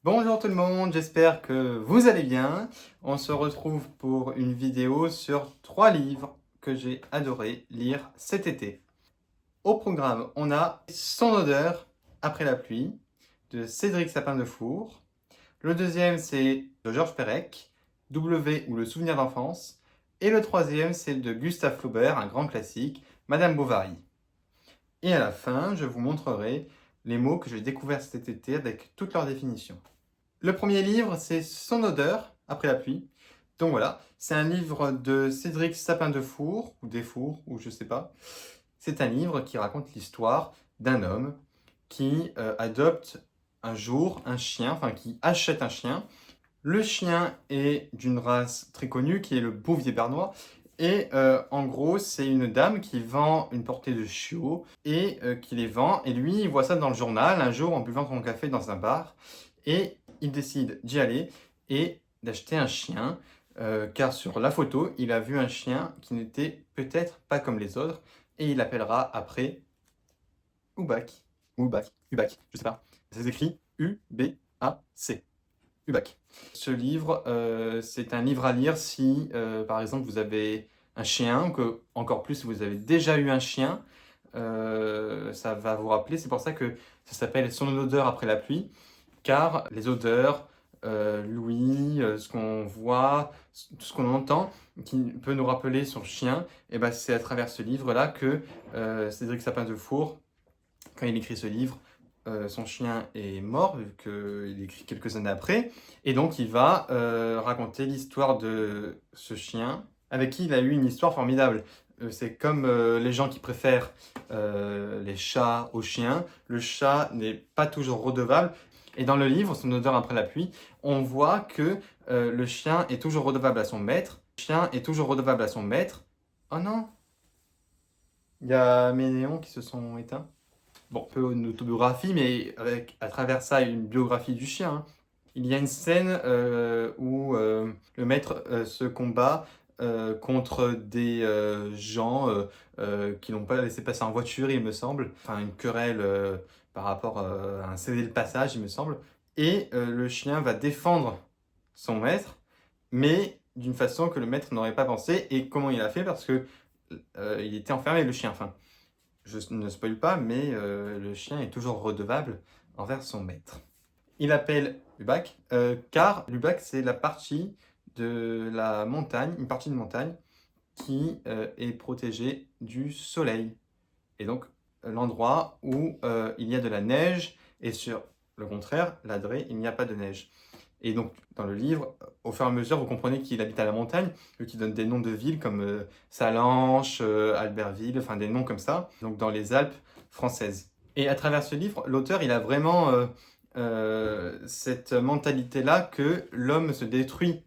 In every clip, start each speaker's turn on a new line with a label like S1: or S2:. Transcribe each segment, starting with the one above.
S1: Bonjour tout le monde, j'espère que vous allez bien. On se retrouve pour une vidéo sur 3 livres que j'ai adoré lire cet été. Au programme, on a Son odeur après la pluie de Cédric Sapin-Defour. Le deuxième, c'est de Georges Perec, W ou le souvenir d'enfance. Et le troisième, c'est de Gustave Flaubert, un grand classique, Madame Bovary. Et à la fin, je vous montrerai les mots que j'ai découverts cet été avec toutes leurs définitions. Le premier livre, c'est Son odeur, après la pluie. Donc voilà, c'est un livre de Cédric Sapin-Defour, ou Desfours, ou je sais pas. C'est un livre qui raconte l'histoire d'un homme qui adopte un jour un chien, enfin qui achète un chien. Le chien est d'une race très connue, qui est le Bouvier bernois. Et en gros, c'est une dame qui vend une portée de chiots et qui les vend. Et lui, il voit ça dans le journal un jour en buvant son café dans un bar. Et il décide d'y aller et d'acheter un chien. Car sur la photo, il a vu un chien qui n'était peut-être pas comme les autres. Et il l'appellera après Ubac. Ou Ubac. Ubac, je sais pas. Ça s'écrit U-B-A-C. Ubac. Ce livre, c'est un livre à lire si, par exemple, vous avez un chien, ou que, encore plus, si vous avez déjà eu un chien, ça va vous rappeler. C'est pour ça que ça s'appelle Son odeur après la pluie, car les odeurs, l'ouïe, ce qu'on voit, tout ce qu'on entend, qui peut nous rappeler son chien, et ben, c'est à travers ce livre-là que Cédric Sapin-Defour, quand il écrit ce livre, son chien est mort, vu qu'il écrit quelques années après, et donc il va raconter l'histoire de ce chien, avec qui il a eu une histoire formidable. C'est comme les gens qui préfèrent les chats aux chiens. Le chat n'est pas toujours redevable. Et dans le livre, Son odeur après la pluie, on voit que le chien est toujours redevable à son maître. Le chien est toujours redevable à son maître. Oh non, il y a mes néons qui se sont éteints. Bon, un peu une autobiographie, mais avec à travers ça une biographie du chien, hein. Il y a une scène où le maître se combat contre des gens qui n'ont pas laissé passer en voiture, il me semble. Enfin, une querelle par rapport à un cédé de passage, il me semble. Et le chien va défendre son maître, mais d'une façon que le maître n'aurait pas pensé. Et comment il a fait? Parce que il était enfermé, le chien. Enfin, je ne spoil pas, mais le chien est toujours redevable envers son maître. Il appelle Lubac, car Lubac, c'est la partie de la montagne, une partie de montagne qui est protégée du soleil. Et donc, l'endroit où il y a de la neige, et sur le contraire, l'Adré, il n'y a pas de neige. Et donc, dans le livre, au fur et à mesure, vous comprenez qu'il habite à la montagne, qui donne des noms de villes comme Salanches, Albertville, enfin des noms comme ça, donc dans les Alpes françaises. Et à travers ce livre, l'auteur, il a vraiment cette mentalité-là que l'homme se détruit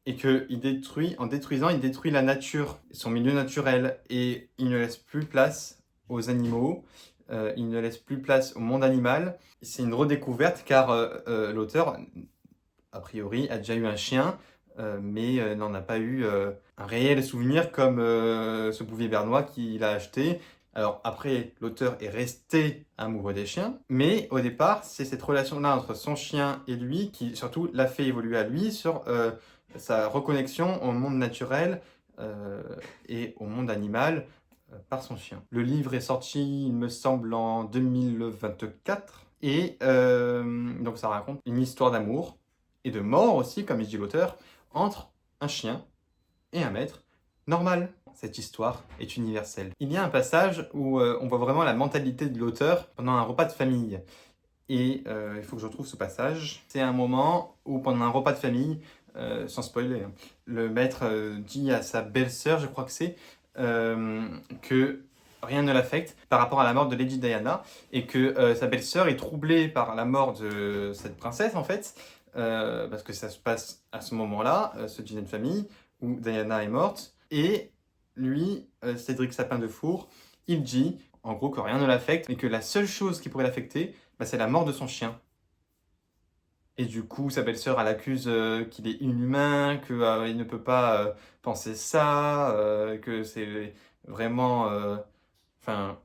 S1: et qu'il détruit, en détruisant, il détruit la nature, son milieu naturel, et il ne laisse plus place aux animaux, il ne laisse plus place au monde animal. C'est une redécouverte car l'auteur, a priori, a déjà eu un chien, mais n'en a pas eu un réel souvenir comme ce Bouvier bernois qu'il a acheté. Alors après, l'auteur est resté amoureux des chiens, mais au départ, c'est cette relation-là entre son chien et lui qui surtout l'a fait évoluer à lui sur sa reconnexion au monde naturel et au monde animal par son chien. Le livre est sorti, il me semble, en 2024, et donc ça raconte une histoire d'amour et de mort aussi, comme il dit l'auteur, entre un chien et un maître normal. Cette histoire est universelle. Il y a un passage où on voit vraiment la mentalité de l'auteur pendant un repas de famille. Et il faut que je retrouve ce passage. C'est un moment où, pendant un repas de famille, sans spoiler, hein, le maître dit à sa belle-sœur, je crois que c'est, que rien ne l'affecte par rapport à la mort de Lady Diana, et que sa belle-sœur est troublée par la mort de cette princesse, en fait, parce que ça se passe à ce moment-là, ce dîner de famille, où Diana est morte, et lui, Cédric Sapin-Defour, il dit, en gros, que rien ne l'affecte, mais que la seule chose qui pourrait l'affecter, bah, c'est la mort de son chien. Et du coup, sa belle-sœur, elle accuse qu'il est inhumain, qu'il ne peut pas penser ça, que c'est vraiment... Enfin,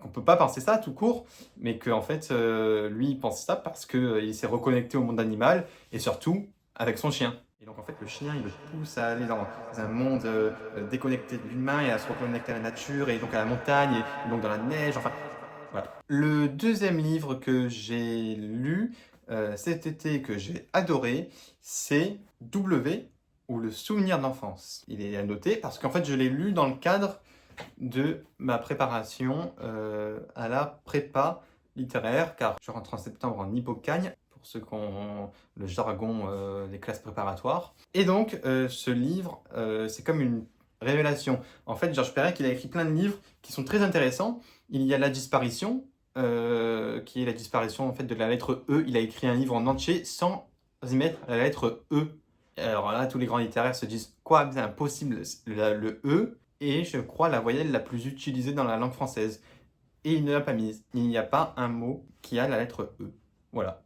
S1: qu'on peut pas penser ça tout court, mais qu'en fait, lui, il pense ça parce qu'il s'est reconnecté au monde animal et surtout avec son chien. Et donc en fait, le chien, il le pousse à aller dans un monde déconnecté de l'humain et à se reconnecter à la nature et donc à la montagne et donc dans la neige, enfin voilà. Le deuxième livre que j'ai lu cet été et que j'ai adoré, c'est W ou Le souvenir d'enfance. Il est à noter parce qu'en fait, je l'ai lu dans le cadre de ma préparation à la prépa littéraire, car je rentre en septembre en Hippocagne, pour ceux qui ont le jargon des classes préparatoires. Et donc, ce livre, c'est comme une révélation. En fait, Georges Perec, il a écrit plein de livres qui sont très intéressants. Il y a La disparition, qui est la disparition en fait, de la lettre E. Il a écrit un livre en entier sans y mettre la lettre E. Alors là, tous les grands littéraires se disent « Quoi, c'est impossible, le E ?» est, je crois, la voyelle la plus utilisée dans la langue française. Et il ne l'a pas mise. Il n'y a pas un mot qui a la lettre E. Voilà.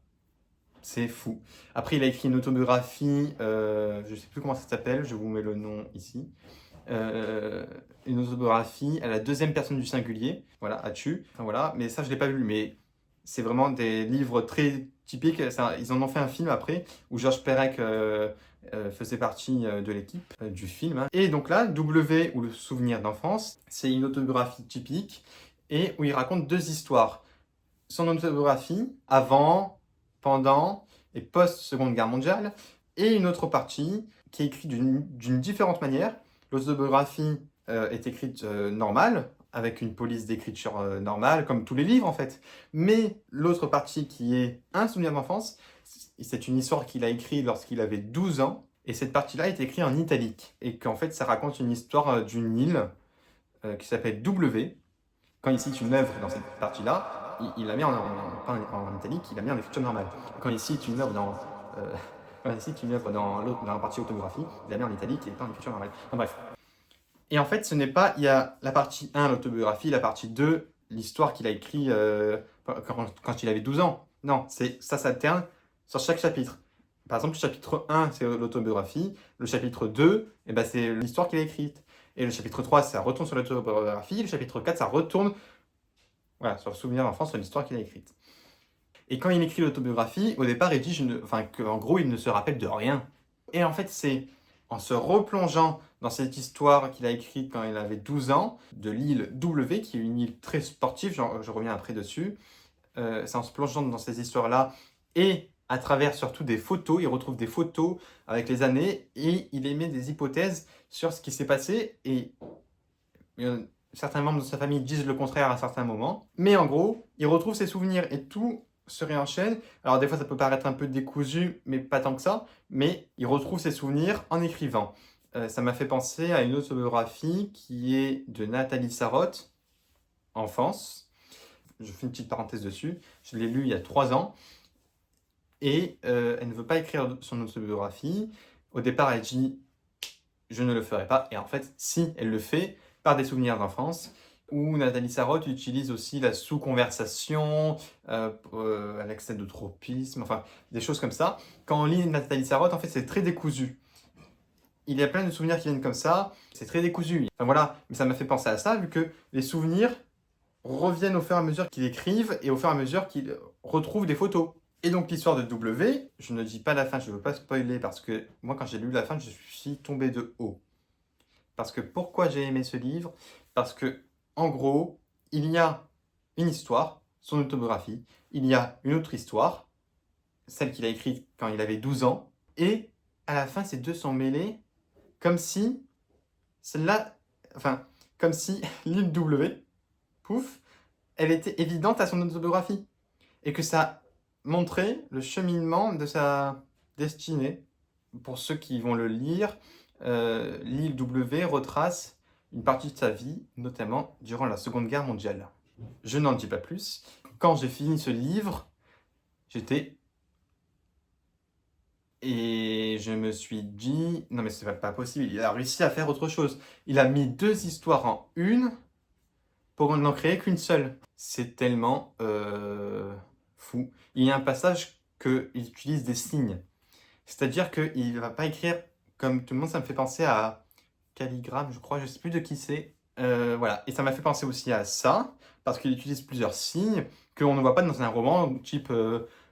S1: C'est fou. Après, il a écrit une autobiographie, je ne sais plus comment ça s'appelle, je vous mets le nom ici. Une autobiographie à la deuxième personne du singulier, voilà, As-tu. Enfin, voilà, mais ça, je ne l'ai pas lu, mais c'est vraiment des livres très typiques. Ça, ils en ont fait un film après, où Georges Perec faisait partie de l'équipe du film. Hein. Et donc là, W ou Le souvenir d'enfance, c'est une autobiographie typique et où il raconte deux histoires. Son autobiographie avant, pendant et post-Seconde Guerre mondiale, et une autre partie qui est écrite d'une différente manière. L'autobiographie est écrite normale, avec une police d'écriture normale, comme tous les livres en fait. Mais l'autre partie qui est un souvenir d'enfance, c'est une histoire qu'il a écrite lorsqu'il avait 12 ans, et cette partie-là est écrite en italique, et qu'en fait ça raconte une histoire d'une île qui s'appelle W. Quand il cite une œuvre dans cette partie-là, il la met pas en italique, il la met en écriture normale. Quand il cite une œuvre quand il cite une œuvre dans la partie autobiographie, il la met en italique et pas en écriture normale. Enfin bref. Et en fait, ce n'est pas, il y a la partie 1, l'autobiographie, la partie 2, l'histoire qu'il a écrit quand il avait 12 ans. Non, ça s'alterne sur chaque chapitre. Par exemple, le chapitre 1, c'est l'autobiographie. Le chapitre 2, eh ben, c'est l'histoire qu'il a écrite. Et le chapitre 3, ça retourne sur l'autobiographie. Le chapitre 4, ça retourne voilà, sur le souvenir d'enfance, sur l'histoire qu'il a écrite. Et quand il écrit l'autobiographie, au départ, il dit qu'en gros, il ne se rappelle de rien. Et en fait, c'est en se replongeant dans cette histoire qu'il a écrite quand il avait 12 ans, de l'île W, qui est une île très sportive, je reviens après dessus. C'est en se plongeant dans ces histoires-là et à travers surtout des photos, il retrouve des photos avec les années et il émet des hypothèses sur ce qui s'est passé et certains membres de sa famille disent le contraire à certains moments. Mais en gros, il retrouve ses souvenirs et tout se réenchaîne. Alors des fois, ça peut paraître un peu décousu, mais pas tant que ça. Mais il retrouve ses souvenirs en écrivant. Ça m'a fait penser à une autobiographie qui est de Nathalie Sarraute, Enfance. Je fais une petite parenthèse dessus. Je l'ai lu il y a 3 ans. Et elle ne veut pas écrire son autobiographie. Au départ, elle dit « je ne le ferai pas ». Et en fait, si, elle le fait par des souvenirs d'enfance. Où Nathalie Sarraute utilise aussi la sous-conversation, l'excès de tropisme, enfin des choses comme ça. Quand on lit Nathalie Sarraute, en fait, c'est très décousu. Il y a plein de souvenirs qui viennent comme ça, c'est très décousu. Enfin voilà, mais ça m'a fait penser à ça, vu que les souvenirs reviennent au fur et à mesure qu'il écrive et au fur et à mesure qu'il retrouve des photos. Et donc l'histoire de W, je ne dis pas la fin, je ne veux pas spoiler, parce que moi quand j'ai lu la fin, je suis tombé de haut. Parce que pourquoi j'ai aimé ce livre? Parce que en gros, il y a une histoire, son autobiographie, il y a une autre histoire, celle qu'il a écrite quand il avait 12 ans, et à la fin, ces deux sont mêlés, comme si celle-là, enfin, comme si l'île W, pouf, elle était évidente à son autobiographie, et que ça montrait le cheminement de sa destinée. Pour ceux qui vont le lire, l'île W retrace une partie de sa vie, notamment durant la Seconde Guerre mondiale. Je n'en dis pas plus. Quand j'ai fini ce livre, j'étais... Et je me suis dit, non mais c'est pas possible, il a réussi à faire autre chose. Il a mis 2 histoires en une pour n'en créer qu'une seule. C'est tellement fou. Il y a un passage qu'il utilise des signes. C'est-à-dire qu'il ne va pas écrire comme tout le monde, ça me fait penser à Calligramme, je crois, je ne sais plus de qui c'est. Voilà, et ça m'a fait penser aussi à ça, parce qu'il utilise plusieurs signes qu'on ne voit pas dans un roman type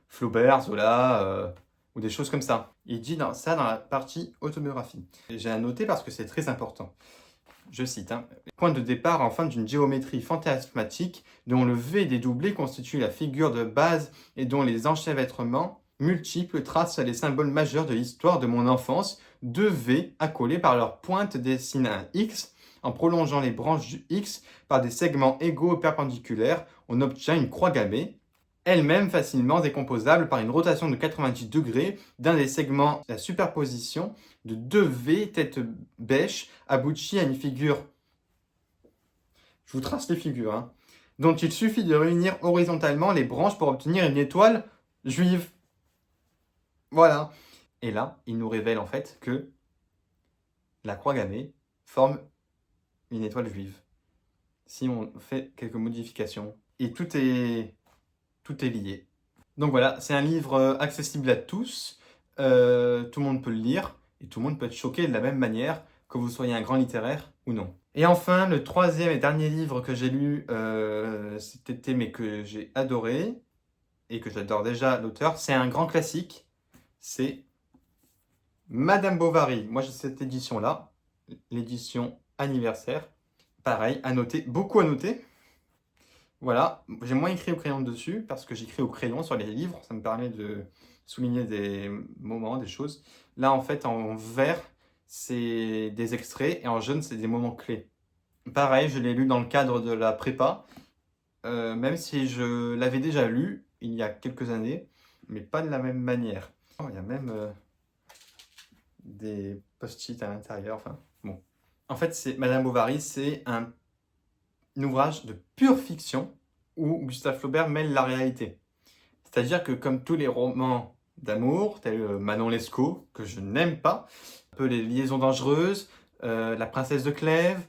S1: Flaubert, Zola, ou des choses comme ça. Il dit ça dans la partie autobiographie. J'ai à noter parce que c'est très important. Je cite, hein, point de départ enfin d'une géométrie fantasmatique dont le V dédoublé constitue la figure de base et dont les enchevêtrements multiples tracent les symboles majeurs de l'histoire de mon enfance, deux V accolés par leur pointe dessinent un X. En prolongeant les branches du X par des segments égaux perpendiculaires, on obtient une croix gammée, elle-même facilement décomposable par une rotation de 90 degrés d'un des segments. La superposition de deux V tête bêche aboutit à une figure, je vous trace les figures, hein, dont il suffit de réunir horizontalement les branches pour obtenir une étoile juive. Voilà. Et là, il nous révèle en fait que la croix gammée forme une étoile juive. Si on fait quelques modifications. Et tout est lié. Donc voilà, c'est un livre accessible à tous. Tout le monde peut le lire. Et tout le monde peut être choqué de la même manière, que vous soyez un grand littéraire ou non. Et enfin, le troisième et dernier livre que j'ai lu cet été, mais que j'ai adoré, et que j'adore déjà l'auteur, c'est un grand classique. C'est Madame Bovary. Moi, j'ai cette édition-là, l'édition anniversaire. Pareil, à noter, beaucoup à noter. Voilà, j'ai moins écrit au crayon dessus parce que j'écris au crayon sur les livres. Ça me permet de souligner des moments, des choses. Là, en fait, en vert, c'est des extraits et en jaune, c'est des moments clés. Pareil, je l'ai lu dans le cadre de la prépa, même si je l'avais déjà lu il y a quelques années, mais pas de la même manière. Oh, il y a même des post-it à l'intérieur. Enfin, bon. En fait, Madame Bovary, c'est un ouvrage de pure fiction où Gustave Flaubert mêle la réalité. C'est-à-dire que comme tous les romans d'amour, tels Manon Lescaut, que je n'aime pas, un peu les liaisons dangereuses, La princesse de Clèves,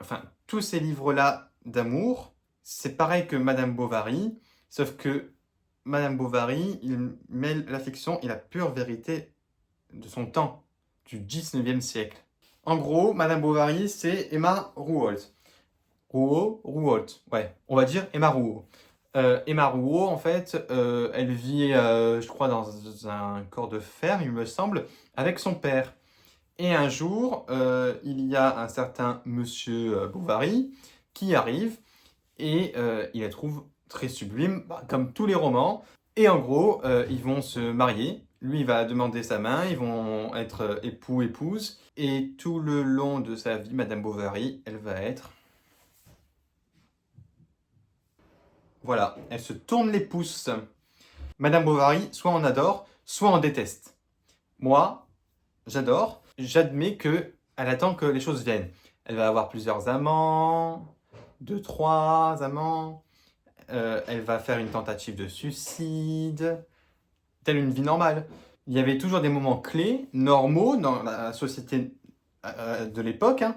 S1: enfin tous ces livres-là d'amour, c'est pareil que Madame Bovary, sauf que Madame Bovary, il mêle la fiction et la pure vérité de son temps, du 19e siècle. En gros, Madame Bovary, c'est Emma Rouault. Rouault, ouais, on va dire Emma Rouault. Emma Rouault, en fait, elle vit, je crois, dans un corps de fer, il me semble, avec son père. Et un jour, il y a un certain monsieur Bovary qui arrive et il la trouve très sublime, comme tous les romans. Et en gros, ils vont se marier. Lui, il va demander sa main, ils vont être époux-épouse. Et tout le long de sa vie, Madame Bovary, elle va être... Voilà, elle se tourne les pouces. Madame Bovary, soit on adore, soit on déteste. Moi, j'adore. J'admets que elle attend que les choses viennent. Elle va avoir plusieurs amants, 2, 3 amants. Elle va faire une tentative de suicide, telle une vie normale. Il y avait toujours des moments clés, normaux dans la société de l'époque, hein,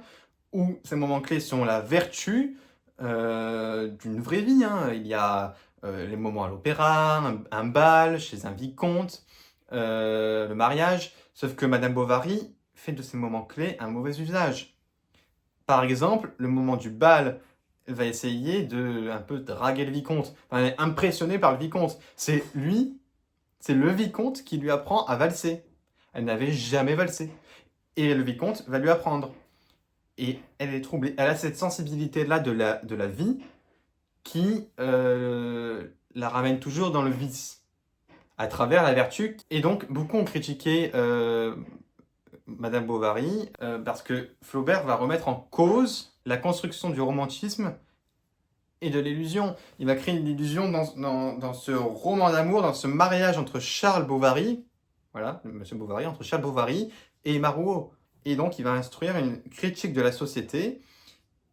S1: où ces moments clés sont la vertu d'une vraie vie, hein. Il y a les moments à l'opéra, un bal chez un vicomte, le mariage. Sauf que Madame Bovary fait de ces moments clés un mauvais usage. Par exemple, le moment du bal, elle va essayer de un peu draguer le vicomte. Enfin, elle est impressionnée par le vicomte. C'est le vicomte qui lui apprend à valser. Elle n'avait jamais valsé. Et le vicomte va lui apprendre. Et elle est troublée. Elle a cette sensibilité-là de la vie qui la ramène toujours dans le vice, à travers la vertu. Et donc, beaucoup ont critiqué Madame Bovary parce que Flaubert va remettre en cause la construction du romantisme et de l'illusion. Il va créer une illusion dans ce roman d'amour, dans ce mariage entre Charles Bovary, voilà, Monsieur Bovary, entre Charles Bovary et Emma Rouault. Et donc, il va instruire une critique de la société.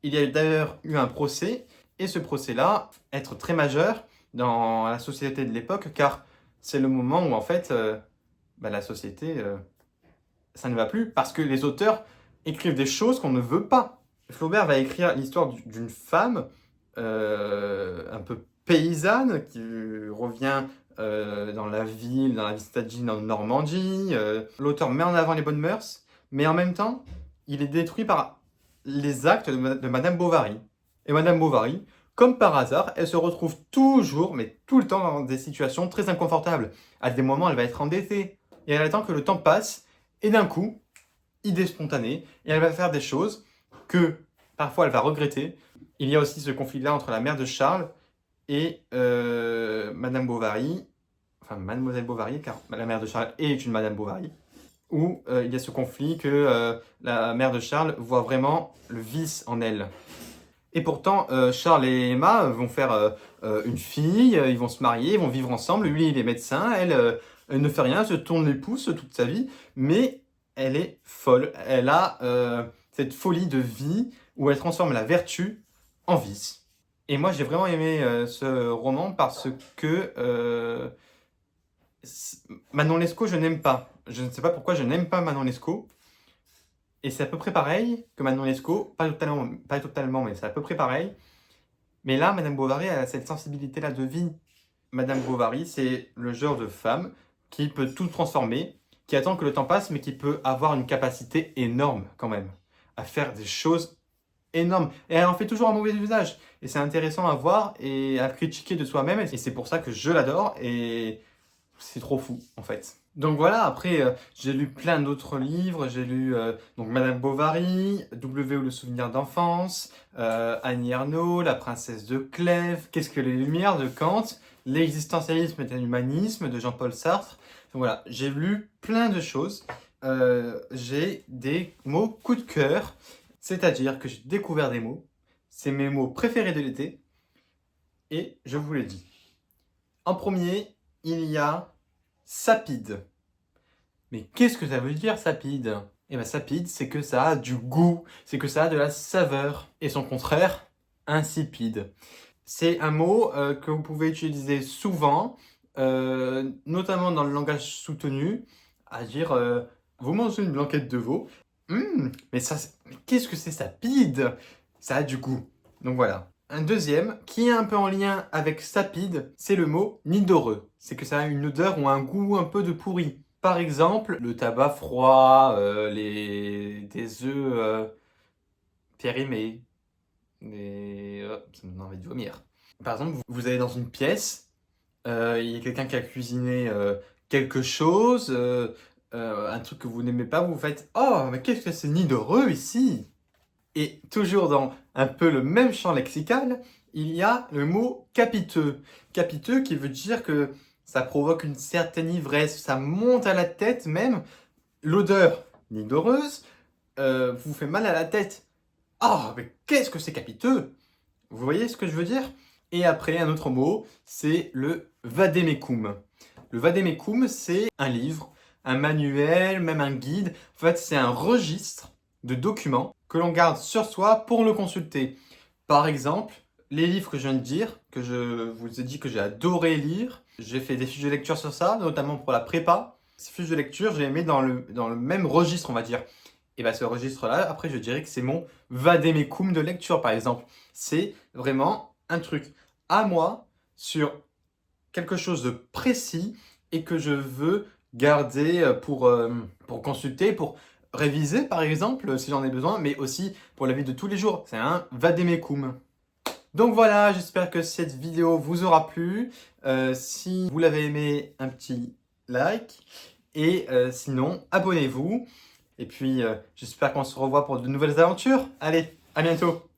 S1: Il y a d'ailleurs eu un procès, et ce procès-là, être très majeur dans la société de l'époque, car c'est le moment où, en fait, la société, ça ne va plus, parce que les auteurs écrivent des choses qu'on ne veut pas. Flaubert va écrire l'histoire d'une femme un peu paysanne qui revient dans la vie citadine en Normandie. L'auteur met en avant les bonnes mœurs, mais en même temps, il est détruit par les actes de Madame Bovary. Et Madame Bovary, comme par hasard, elle se retrouve toujours, mais tout le temps, dans des situations très inconfortables. À des moments, elle va être endettée. Et elle attend que le temps passe. Et d'un coup, idée spontanée, et elle va faire des choses que parfois elle va regretter. Il y a aussi ce conflit-là entre la mère de Charles et Madame Bovary, enfin Mademoiselle Bovary, car la mère de Charles est une Madame Bovary, où il y a ce conflit que la mère de Charles voit vraiment le vice en elle. Et pourtant, Charles et Emma vont faire une fille, ils vont se marier, ils vont vivre ensemble. Lui, il est médecin, elle ne fait rien, elle se tourne les pouces toute sa vie, mais elle est folle. Elle a cette folie de vie où elle transforme la vertu en vice. Et moi, j'ai vraiment aimé ce roman parce que Manon Lescaut, je n'aime pas. Je ne sais pas pourquoi je n'aime pas Manon Lescaut. Et c'est à peu près pareil que Manon Lescaut, pas totalement, mais c'est à peu près pareil. Mais là, Madame Bovary, elle a cette sensibilité-là de vie. Madame Bovary, c'est le genre de femme qui peut tout transformer, qui attend que le temps passe, mais qui peut avoir une capacité énorme quand même, à faire des choses énormes. Et elle en fait toujours un mauvais usage. Et c'est intéressant à voir et à critiquer de soi-même. Et c'est pour ça que je l'adore et c'est trop fou en fait. Donc voilà, après j'ai lu plein d'autres livres, j'ai lu donc Madame Bovary, W ou le souvenir d'enfance, Annie Ernaux, La princesse de Clèves, Qu'est-ce que les Lumières de Kant, L'existentialisme est un humanisme de Jean-Paul Sartre. Donc voilà, j'ai lu plein de choses. J'ai des mots coup de cœur, c'est-à-dire que j'ai découvert des mots, c'est mes mots préférés de l'été, et je vous les dis. En premier, il y a sapide. Mais qu'est-ce que ça veut dire sapide? Eh bien sapide, c'est que ça a du goût, c'est que ça a de la saveur. Et son contraire, insipide. C'est un mot que vous pouvez utiliser souvent, notamment dans le langage soutenu, à dire vous mangez une blanquette de veau. Mais ça, qu'est-ce que c'est sapide? Ça a du goût. Donc voilà. Un deuxième, qui est un peu en lien avec sapide, c'est le mot nidoreux. C'est que ça a une odeur ou un goût un peu de pourri. Par exemple, le tabac froid, des œufs périmés, ça me donne envie de vomir. Par exemple, vous allez dans une pièce, il y a quelqu'un qui a cuisiné quelque chose, un truc que vous n'aimez pas, vous faites « Oh, mais qu'est-ce que c'est nidoreux ici ?» Et toujours dans un peu le même champ lexical, il y a le mot capiteux. Capiteux qui veut dire que ça provoque une certaine ivresse, ça monte à la tête même. L'odeur nidoreuse vous fait mal à la tête. Ah, mais qu'est-ce que c'est capiteux? Vous voyez ce que je veux dire? Et après, un autre mot, c'est le vademecum. Le vademecum, c'est un livre, un manuel, même un guide. En fait, c'est un registre de documents que l'on garde sur soi pour le consulter. Par exemple, les livres que je viens de dire, que je vous ai dit que j'ai adoré lire, j'ai fait des fiches de lecture sur ça, notamment pour la prépa. Ces fiches de lecture, j'ai mis dans le même registre, on va dire. Et bien ce registre-là, après je dirais que c'est mon vademecum de lecture, par exemple. C'est vraiment un truc à moi sur quelque chose de précis et que je veux garder pour consulter, pour réviser par exemple, si j'en ai besoin, mais aussi pour la vie de tous les jours. C'est un vademecum. Donc voilà, j'espère que cette vidéo vous aura plu. Si vous l'avez aimé, un petit like. Et sinon, abonnez-vous. Et puis, j'espère qu'on se revoit pour de nouvelles aventures. Allez, à bientôt!